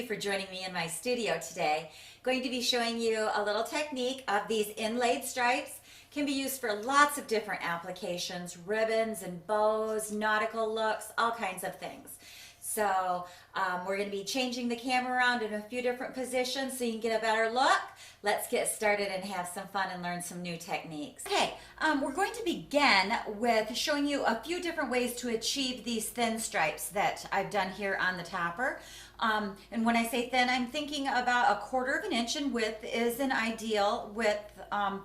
you for joining me in my studio today. Going to be showing you a little technique of these inlaid stripes. Can be used for lots of different applications, ribbons and bows, nautical looks, all kinds of things. So we're going to be changing the camera around in a few different positions so you can get a better look. Let's get started and have some fun and learn some new techniques. Okay, we're going to begin with showing you a few different ways to achieve these thin stripes that I've done here on the topper. And when I say thin, I'm thinking about 1/4 of an inch in width is an ideal width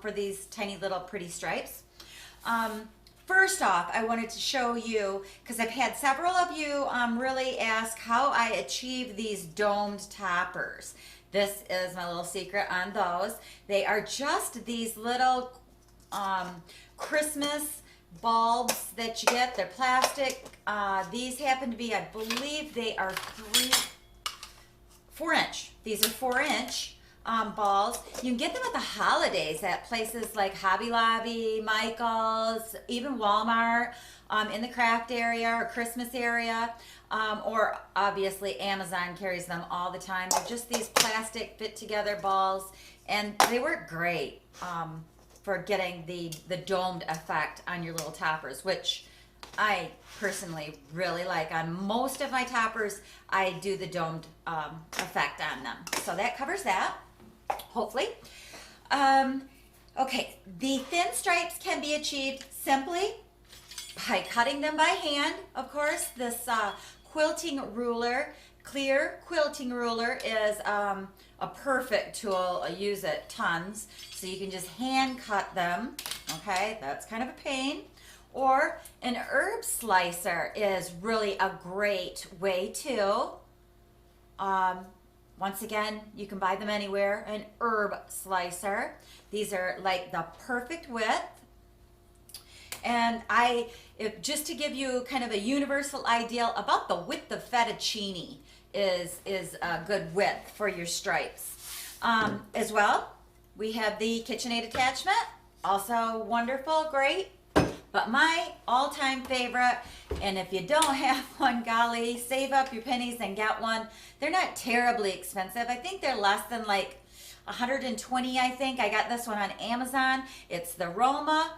for these tiny little pretty stripes. First off, I wanted to show you, because I've had several of you really ask how I achieve these domed toppers. This is my little secret on those. They are just these little Christmas bulbs that you get. They're plastic. These happen to be, I believe they are 4 inch. These are 4 inch. Balls. You can get them at the holidays at places like Hobby Lobby, Michael's, even Walmart, in the craft area or Christmas area, or obviously Amazon carries them all the time. They're just these plastic fit together balls, and they work great for getting the domed effect on your little toppers, which I personally really like. On most of my toppers, I do the domed effect on them. So that covers that. Hopefully. Okay, the thin stripes can be achieved simply by cutting them by hand. Of course, this quilting ruler, clear quilting ruler, is a perfect tool. I use it tons. So you can just hand cut them. Okay, that's kind of a pain. Or an herb slicer is really a great way too. Once again, you can buy them anywhere, an herb slicer. These are like the perfect width. And just to give you kind of a universal idea, about the width of fettuccine is a good width for your stripes. As well, we have the KitchenAid attachment, also wonderful, great. But my all-time favorite, and if you don't have one, golly, save up your pennies and get one. They're not terribly expensive. I think they're less than like 120, I think. I got this one on Amazon. It's the Roma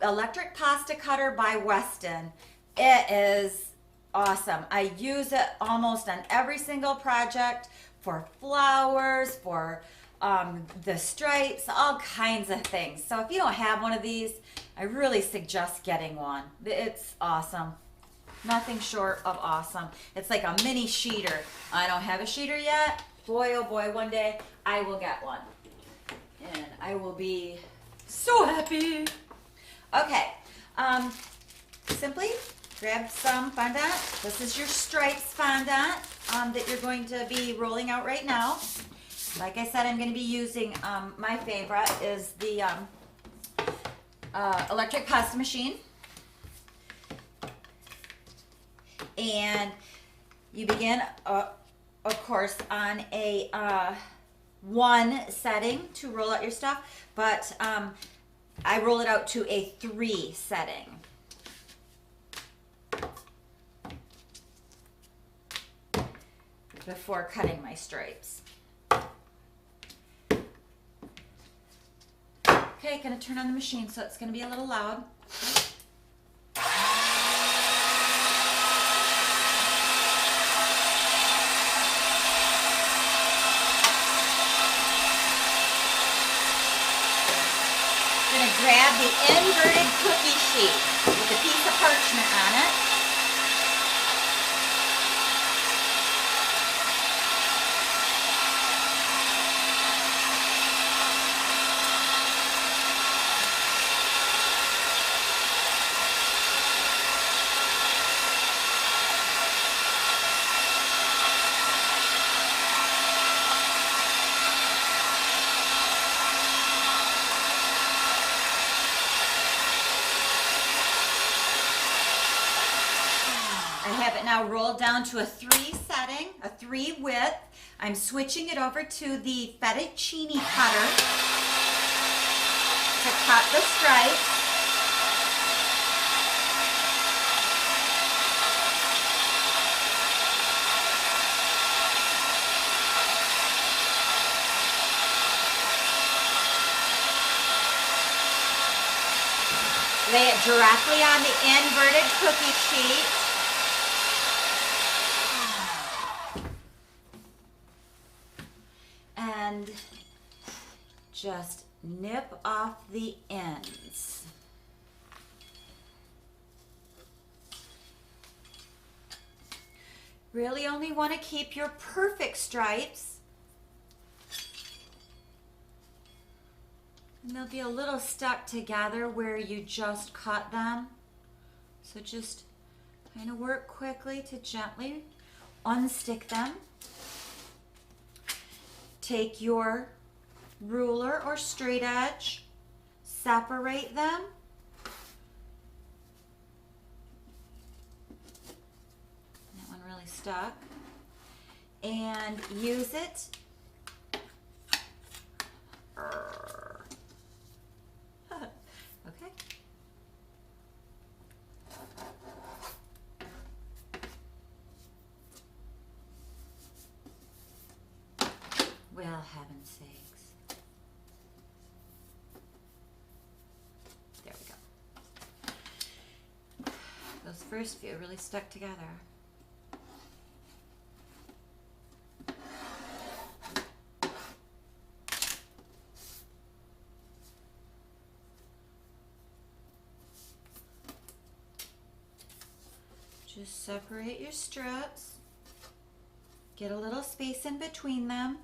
electric pasta cutter by Weston. It is awesome. I use it almost on every single project for flowers, for the stripes, all kinds of things. So if you don't have one of these, I really suggest getting one. It's awesome. Nothing short of awesome. It's like a mini sheeter. I don't have a sheeter yet. Boy, oh boy, one day I will get one. And I will be so happy. Okay, simply grab some fondant. This is your stripes fondant that you're going to be rolling out right now. Like I said, I'm going to be using, my favorite is the electric pasta machine. And you begin, of course, on a 1 setting to roll out your stuff, but I roll it out to a 3 setting. Before cutting my stripes. Okay, gonna turn on the machine, so it's gonna be a little loud. Gonna grab the inverted cookie sheet with a piece of parchment on it. Now rolled down to a 3 setting, a 3 width. I'm switching it over to the fettuccine cutter to cut the stripes. Lay it directly on the inverted cookie sheet. And just nip off the ends. Really only want to keep your perfect stripes. And they'll be a little stuck together where you just cut them. So just kind of work quickly to gently unstick them. Take your ruler or straight edge, separate them. That one really stuck. And use it. Okay. Well, heaven's sakes. There we go. Those first few really stuck together. Just separate your strips. Get a little space in between them.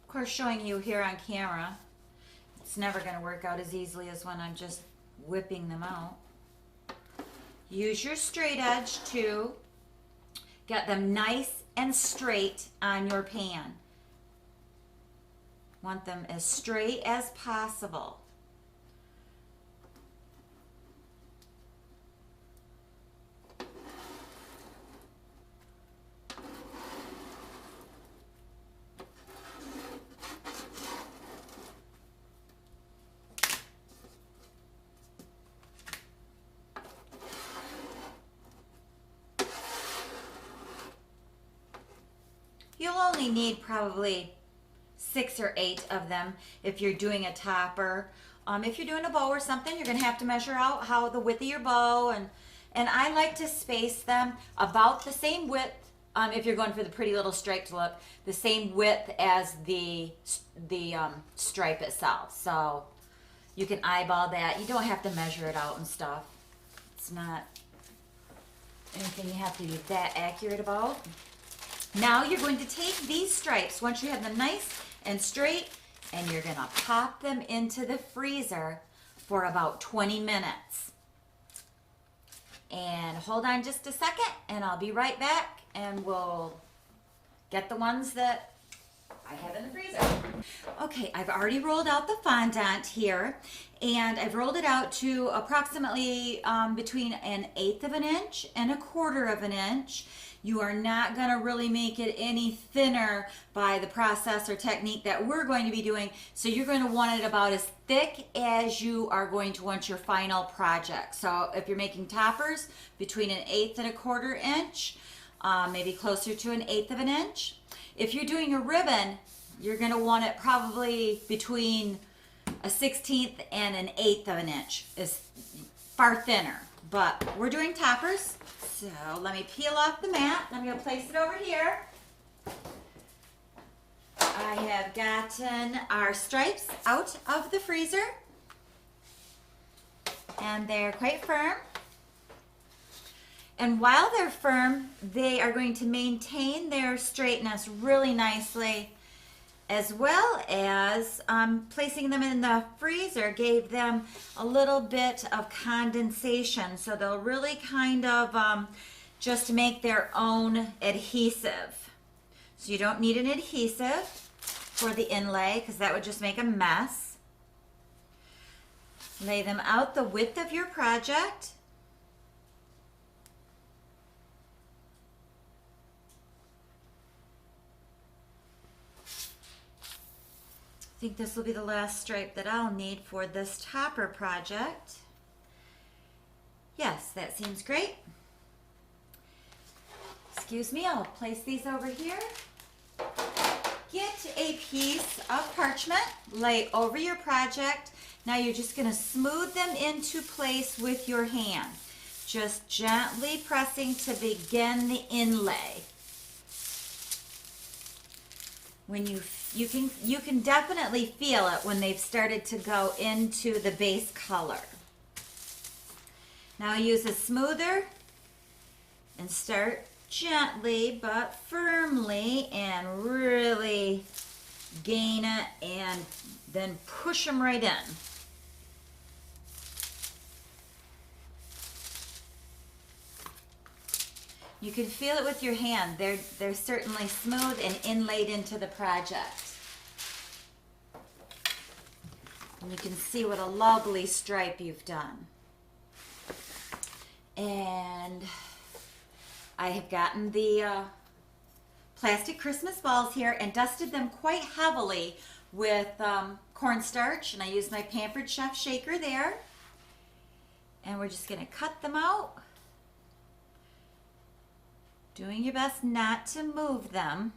Of course, showing you here on camera, it's never going to work out as easily as when I'm just whipping them out. Use your straight edge to get them nice and straight on your pan. Want them as straight as possible. You'll only need probably 6 or 8 of them if you're doing a topper. If you're doing a bow or something, you're gonna have to measure out how the width of your bow, and I like to space them about the same width, if you're going for the pretty little striped look, the same width as the stripe itself. So you can eyeball that. You don't have to measure it out and stuff. It's not anything you have to be that accurate about. Now you're going to take these stripes, once you have them nice and straight, and you're gonna pop them into the freezer for about 20 minutes. And hold on just a second, and I'll be right back, and we'll get the ones that I have in the freezer. Okay, I've already rolled out the fondant here, and I've rolled it out to approximately between 1/8 of an inch and 1/4 of an inch. You are not going to really make it any thinner by the process or technique that we're going to be doing. So you're going to want it about as thick as you are going to want your final project. So if you're making toppers, between 1/8 and 1/4 inch, maybe closer to 1/8 of an inch. If you're doing a ribbon, you're going to want it probably between 1/16 and 1/8 of an inch. Is far thinner. But we're doing toppers. So let me peel off the mat. I'm going to place it over here. I have gotten our stripes out of the freezer, and they're quite firm. And while they're firm, they are going to maintain their straightness really nicely, as well as placing them in the freezer gave them a little bit of condensation. So they'll really kind of just make their own adhesive. So you don't need an adhesive for the inlay because that would just make a mess. Lay them out the width of your project. I think this will be the last stripe that I'll need for this topper project. Yes, that seems great. Excuse me, I'll place these over here. Get a piece of parchment, lay over your project. Now you're just going to smooth them into place with your hand. Just gently pressing to begin the inlay. When you can definitely feel it when they've started to go into the base color. Now use a smoother and start gently but firmly and really gain it and then push them right in. You can feel it with your hand. They're certainly smooth and inlaid into the project. And you can see what a lovely stripe you've done. And I have gotten the plastic Christmas balls here and dusted them quite heavily with cornstarch, and I used my Pampered Chef shaker there. And we're just going to cut them out. Doing your best not to move them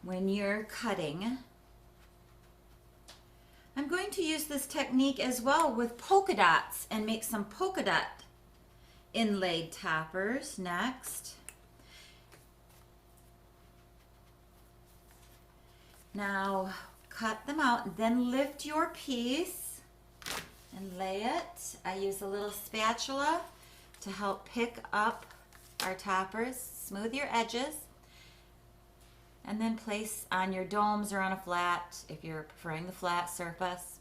when you're cutting. I'm going to use this technique as well with polka dots and make some polka dot inlaid toppers next. Now cut them out and then lift your piece and lay it. I use a little spatula to help pick up our toppers. Smooth your edges and then place on your domes or on a flat if you're preferring the flat surface.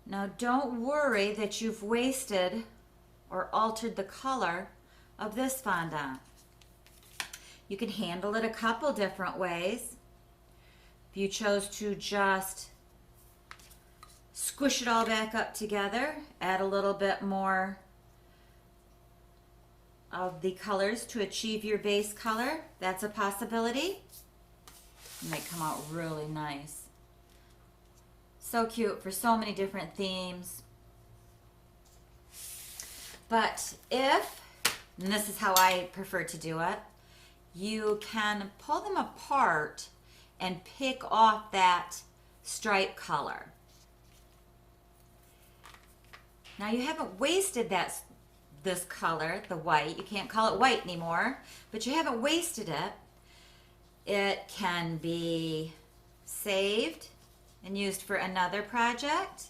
Now don't worry that you've wasted or altered the color of this fondant. You can handle it a couple different ways. If you chose to just squish it all back up together, add a little bit more of the colors to achieve your base color, that's a possibility. It might come out really nice. So cute for so many different themes. But if, and this is how I prefer to do it, you can pull them apart and pick off that stripe color. Now you haven't wasted this color, the white. You can't call it white anymore, but you haven't wasted it. It can be saved and used for another project.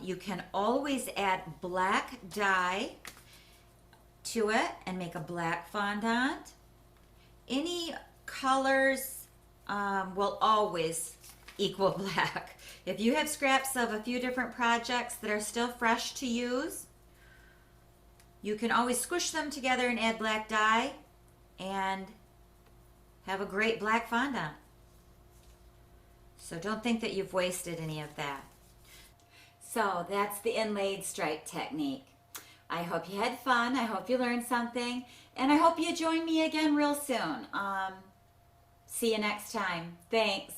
You can always add black dye to it and make a black fondant. Any colors will always equal black. If you have scraps of a few different projects that are still fresh to use, you can always squish them together and add black dye and have a great black fondant. So don't think that you've wasted any of that. So that's the inlaid stripe technique. I hope you had fun. I hope you learned something. And I hope you join me again real soon. See you next time. Thanks.